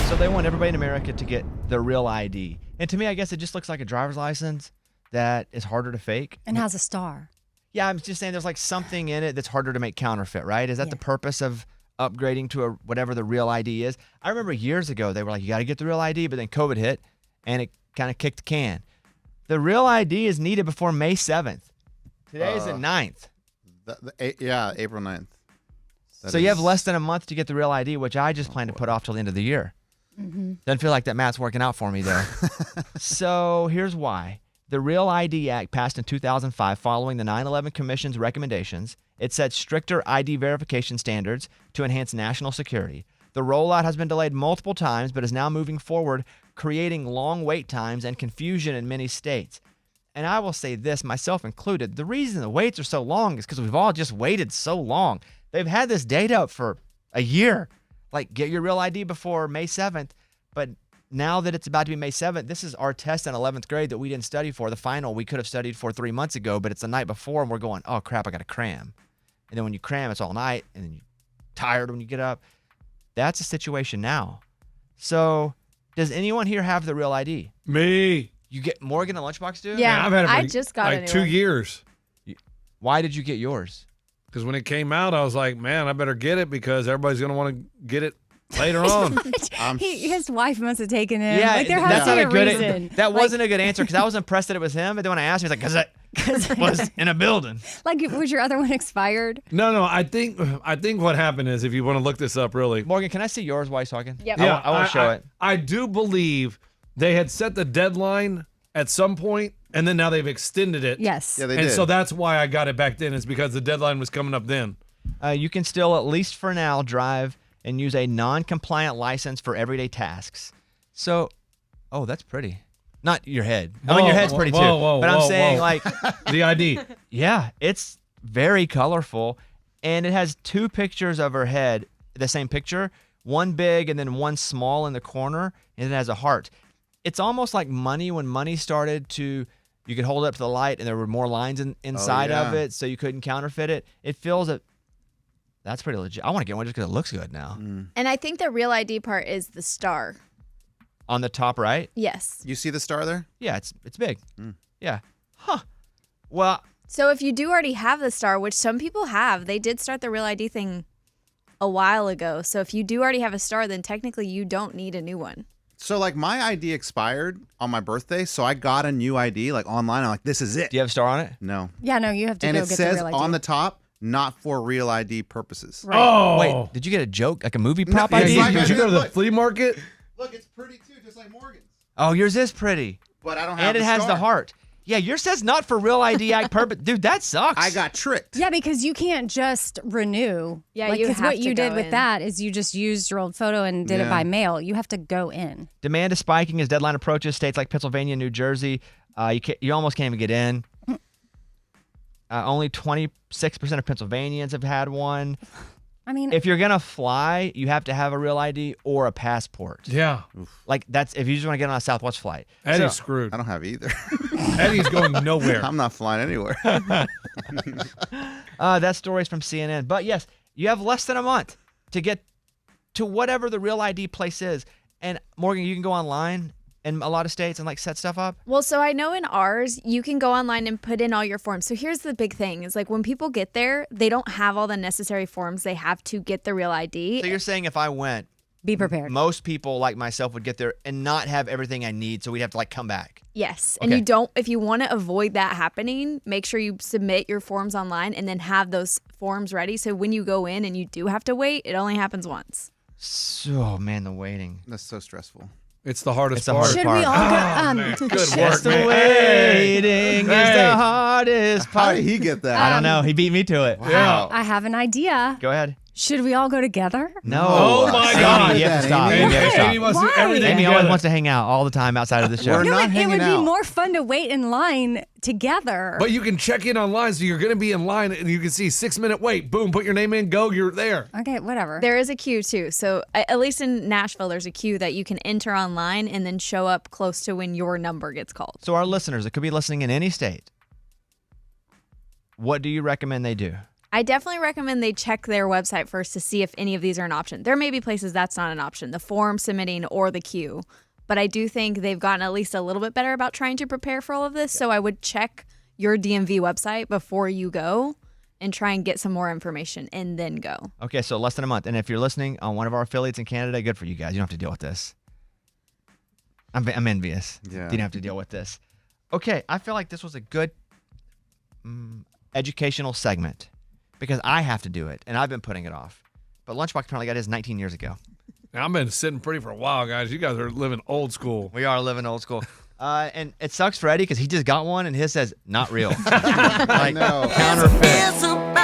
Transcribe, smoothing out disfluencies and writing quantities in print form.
So they want everybody in America to get their real ID. And to me, I guess it just looks like a driver's license that is harder to fake. And has a star. Yeah, I'm just saying there's like something in it that's harder to make counterfeit, right? Is that the purpose of upgrading to whatever the real ID is? I remember years ago, they were like, you got to get the real ID, but then COVID hit and it kind of kicked the can. The real ID is needed before May 7th. Today is the 9th. April 9th. So you have less than a month to get the real ID, which I just plan to put off till the end of the year. Doesn't feel like that math's working out for me, though. So here's why. The Real ID Act passed in 2005 following the 9/11 Commission's recommendations. It sets stricter ID verification standards to enhance national security. The rollout has been delayed multiple times, but is now moving forward, creating long wait times and confusion in many states. And I will say this, myself included, the reason the waits are so long is because we've all just waited so long. They've had this date up for a year. Like, get your real ID before May 7th. But now that it's about to be May 7th, this is our test in 11th grade that we didn't study for. The final we could have studied for 3 months ago, but it's the night before, and we're going, oh, crap, I got to cram. And then when you cram, it's all night, and then you're tired when you get up. That's the situation now. So does anyone here have the real ID? Me. You get Morgan and Lunchbox do? Yeah, Man, I've had it for I just got like a new 2 one. years. Why did you get yours? Because when it came out, I was like, man, I better get it because everybody's going to want to get it later on. His wife must have taken him. Yeah, Like, there that's has not to a be a good. reason. That wasn't a good answer because I was impressed that it was him. And then when I asked him, he's like, because I was in a building. Like, was your other one expired? No. I think what happened is, if you want to look this up, really. Morgan, can I see yours while he's talking? Yep. Yeah, I want to show it. I do believe they had set the deadline at some point, and then now they've extended it. Yes. Yeah, they And did. so that's why I got it back then, is because the deadline was coming up then. You can still, at least for now, drive and use a non-compliant license for everyday tasks. So, oh, that's pretty. Not your head. I mean, your head's pretty too. But I'm saying, like, The ID. yeah, it's very colorful. And it has 2 pictures of her head, the same picture, one big and then one small in the corner, and it has a heart. It's almost like money when money started to, you could hold it up to the light and there were more lines inside of it, so you couldn't counterfeit it. It feels that's pretty legit. I want to get one just because it looks good now. And I think the real ID part is the star. On the top right? Yes. You see the star there? Yeah, it's big. Yeah. Huh. Well, So if you do already have the star, which some people have, they did start the real ID thing a while ago. So if you do already have a star, then technically you don't need a new one. So, like, my ID expired on my birthday, so I got a new ID, like, online. I'm like, this is it. do you have a star on it? No. Yeah, no, you have to And go it get says the real ID. on the top, not for real ID purposes. Right. Oh. Wait, did you get a joke, like a movie prop No, ID? it's like Did you go to the Look. flea market? Look, it's pretty, too, just like Morgan's. Oh, yours is pretty. But I don't have And it the has star. the heart. Yeah, yours says not for real ID Act purpose. Dude, that sucks. I got tricked. Yeah, because you can't just renew. Yeah, like, you 'cause have what to you did go with in. that is you just used your old photo and did it Yeah. by mail. You have to go in. Demand is spiking as deadline approaches. States like Pennsylvania and New Jersey, you almost can't even get in. Only 26% of Pennsylvanians have had one. I mean, If you're going to fly, you have to have a real ID or a passport. Yeah. Like, that's if you just want to get on a Southwest flight. Eddie's So- screwed. I don't have either. Eddie's going nowhere. I'm not flying anywhere. That story's from CNN. But yes, you have less than a month to get to whatever the real ID place is. And Morgan, you can go online in a lot of states and like set stuff up. Well, so I know in ours, you can go online and put in all your forms. So here's the big thing is like when people get there, they don't have all the necessary forms they have to get the real ID. So you're saying if I went, be prepared. most people like myself would get there and not have everything I need, so we'd have to like come back. Yes. And Okay. you don't, if you want to avoid that happening, make sure you submit your forms online and then have those forms ready. So when you go in and you do have to wait, it only happens once. So man, the waiting. That's so stressful. It's the hardest It's the part. hardest Should part. we all go? Man, good Just work, the man. waiting is Hey. the hardest How part. did he get that? I don't know. He beat me to it. Yeah. I have an idea. Go ahead. Should we all go together? No. Oh, my Amy, God. You have to stop. Amy. Amy, you have to stop. Amy wants to do Why? everything Amy always together. wants to hang out all the time outside of the show. We're No, not it hanging would out. be more fun to wait in line together. But you can check in online, so you're going to be in line, and you can see 6-minute wait. Boom, put your name in, go, you're there. Okay, whatever. There is a queue too. So at least in Nashville, there's a queue that you can enter online and then show up close to when your number gets called. So our listeners that could be listening in any state, what do you recommend they do? I definitely recommend they check their website first to see if any of these are an option. There may be places that's not an option, the form submitting or the queue. But I do think they've gotten at least a little bit better about trying to prepare for all of this. So I would check your DMV website before you go and try and get some more information and then go. Okay, so less than a month. And if you're listening on one of our affiliates in Canada, good for you guys. You don't have to deal with this. I'm envious. Yeah. You didn't have to deal with this. Okay, I feel like this was a good educational segment because I have to do it, and I've been putting it off. But Lunchbox apparently got his 19 years ago. I've been sitting pretty for a while, guys. You guys are living old school. We are living old school. And it sucks for Eddie because he just got one, and his says, not real. I know. Counterfeit.